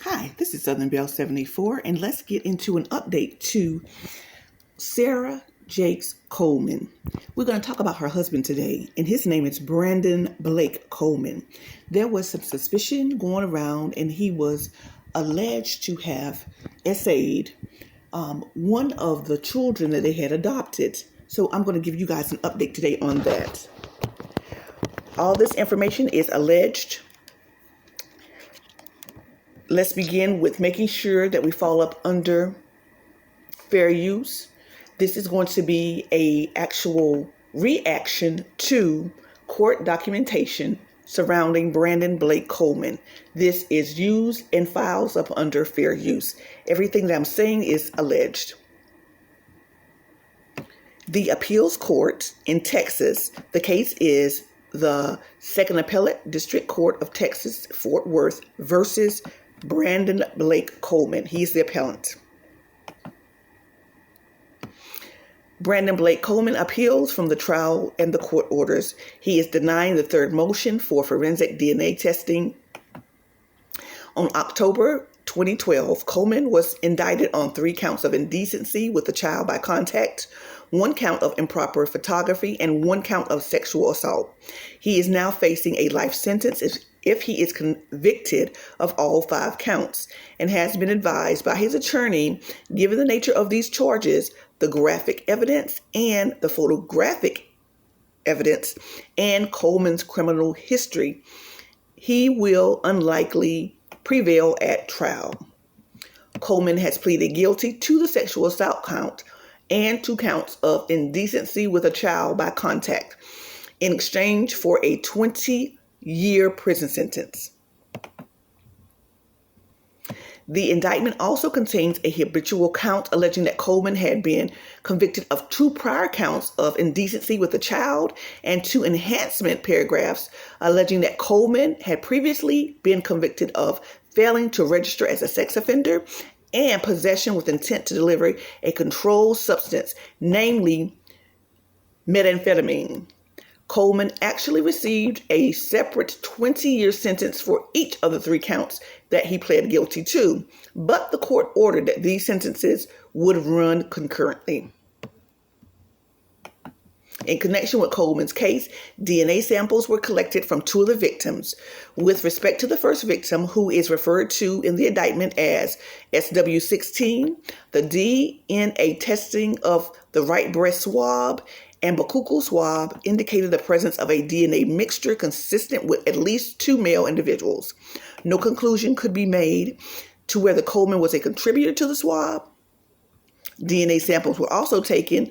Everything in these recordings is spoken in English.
Hi, this is Southern Belle 74, and let's get into an update to Sarah Jakes Coleman. We're going to talk about her husband today, and his name is Brandon Blake Coleman. There was some suspicion going around, and he was alleged to have essayed one of the children that they had adopted. So I'm going to give you guys an update today on that. All this information is alleged. Let's begin with making sure that we fall up under fair use. This is going to be an actual reaction to court documentation surrounding Brandon Blake Coleman. This is used and files up under fair use. Everything that I'm saying is alleged. The appeals court in Texas, the case is the Second Appellate District Court of Texas, Fort Worth versus Brandon Blake Coleman. He's the appellant. Brandon Blake Coleman appeals from the trial and the court orders. He is denying the third motion for forensic DNA testing. On October 2012, Coleman was indicted on 3 counts of indecency with a child by contact, 1 count of improper photography, and 1 count of sexual assault. He is now facing a life sentence if he is convicted of all 5 counts, and has been advised by his attorney, given the nature of these charges, the graphic evidence and the photographic evidence, and Coleman's criminal history, he will unlikely prevail at trial. Coleman has pleaded guilty to the sexual assault count and 2 counts of indecency with a child by contact in exchange for a 20-year prison sentence. The indictment also contains a habitual count alleging that Coleman had been convicted of 2 prior counts of indecency with a child and 2 enhancement paragraphs alleging that Coleman had previously been convicted of failing to register as a sex offender and possession with intent to deliver a controlled substance, namely methamphetamine. Coleman actually received a separate 20-year sentence for each of the 3 counts that he pled guilty to, but the court ordered that these sentences would run concurrently. In connection with Coleman's case, DNA samples were collected from 2 of the victims. With respect to the first victim, who is referred to in the indictment as SW16, the DNA testing of the right breast swab and buccal swab indicated the presence of a DNA mixture consistent with at least 2 male individuals. No conclusion could be made to whether Coleman was a contributor to the swab. DNA samples were also taken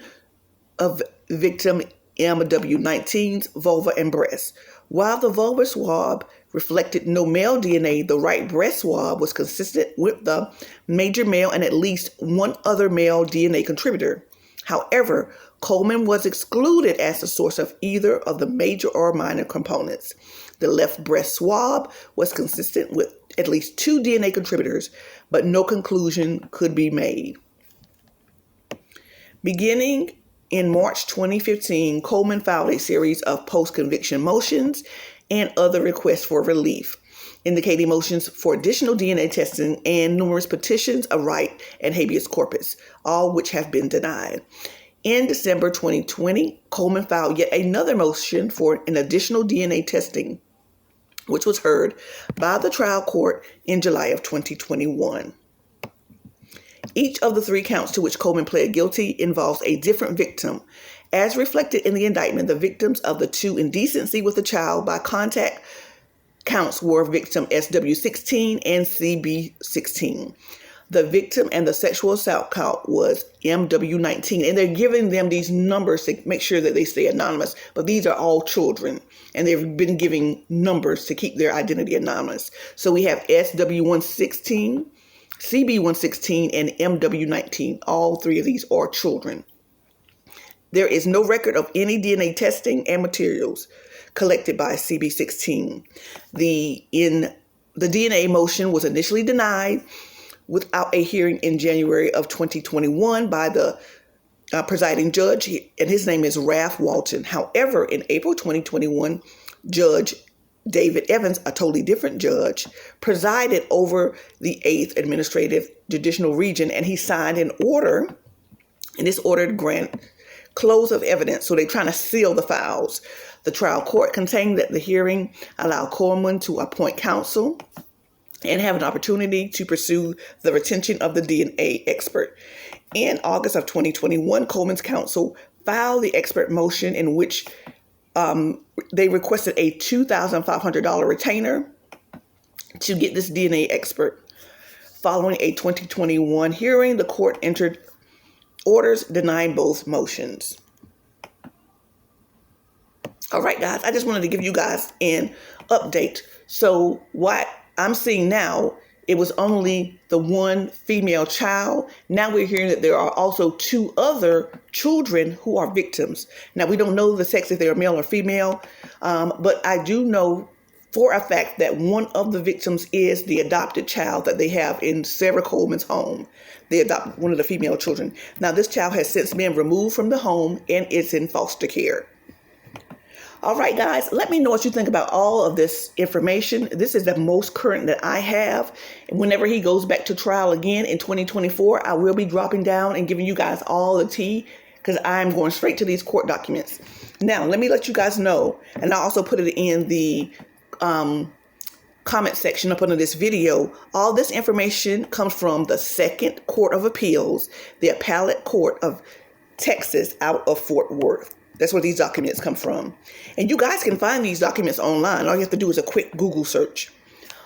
of victim MW19's vulva and breast. While the vulva swab reflected no male DNA, the right breast swab was consistent with the major male and at least 1 other male DNA contributor. However, Coleman was excluded as the source of either of the major or minor components. The left breast swab was consistent with at least 2 DNA contributors, but no conclusion could be made. Beginning in March 2015, Coleman filed a series of post-conviction motions and other requests for relief, indicating motions for additional DNA testing and numerous petitions of right and habeas corpus, all which have been denied. In December 2020, Coleman filed yet another motion for an additional DNA testing, which was heard by the trial court in July of 2021. Each of the 3 counts to which Coleman pled guilty involves a different victim. As reflected in the indictment, the victims of the 2 indecency with a child by contact counts were victim SW16 and CB16. The victim and the sexual assault count was MW19. And they're giving them these numbers to make sure that they stay anonymous. But these are all children. And they've been giving numbers to keep their identity anonymous. So we have SW116, CB116, and MW19. All 3 of these are children. There is no record of any DNA testing and materials collected by CB16. The DNA motion was initially denied without a hearing in January of 2021 by the presiding judge, and his name is Ralph Walton. However, in April 2021, Judge David Evans, a totally different judge, presided over the 8th Administrative Judicial Region, and he signed an order, and this order to grant close of evidence. So they're trying to seal the files. The trial court contained that the hearing allowed Coleman to appoint counsel and have an opportunity to pursue the retention of the DNA expert. In August of 2021, Coleman's counsel filed the expert motion in which they requested a $2,500 retainer to get this DNA expert. Following a 2021 hearing, the court entered orders denying both motions. All right, guys, I just wanted to give you guys an update. So what I'm seeing now, it was only the one female child. Now we're hearing that there are also 2 other children who are victims. Now, we don't know the sex, if they are male or female, but I do know for a fact that one of the victims is the adopted child that they have in Sarah Coleman's home. They adopted one of the female children. Now, this child has since been removed from the home and is in foster care. All right, guys, let me know what you think about all of this information. This is the most current that I have. And whenever he goes back to trial again in 2024, I will be dropping down and giving you guys all the tea, because I'm going straight to these court documents. Now, let me let you guys know, and I also put it in the comment section up under this video. All this information comes from the 2nd Court of Appeals, the Appellate Court of Texas out of Fort Worth. That's where these documents come from. And you guys can find these documents online. All you have to do is a quick Google search.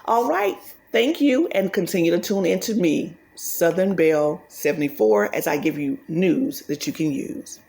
All right. Thank you, and continue to tune in to me, Southern Belle 74, as I give you news that you can use.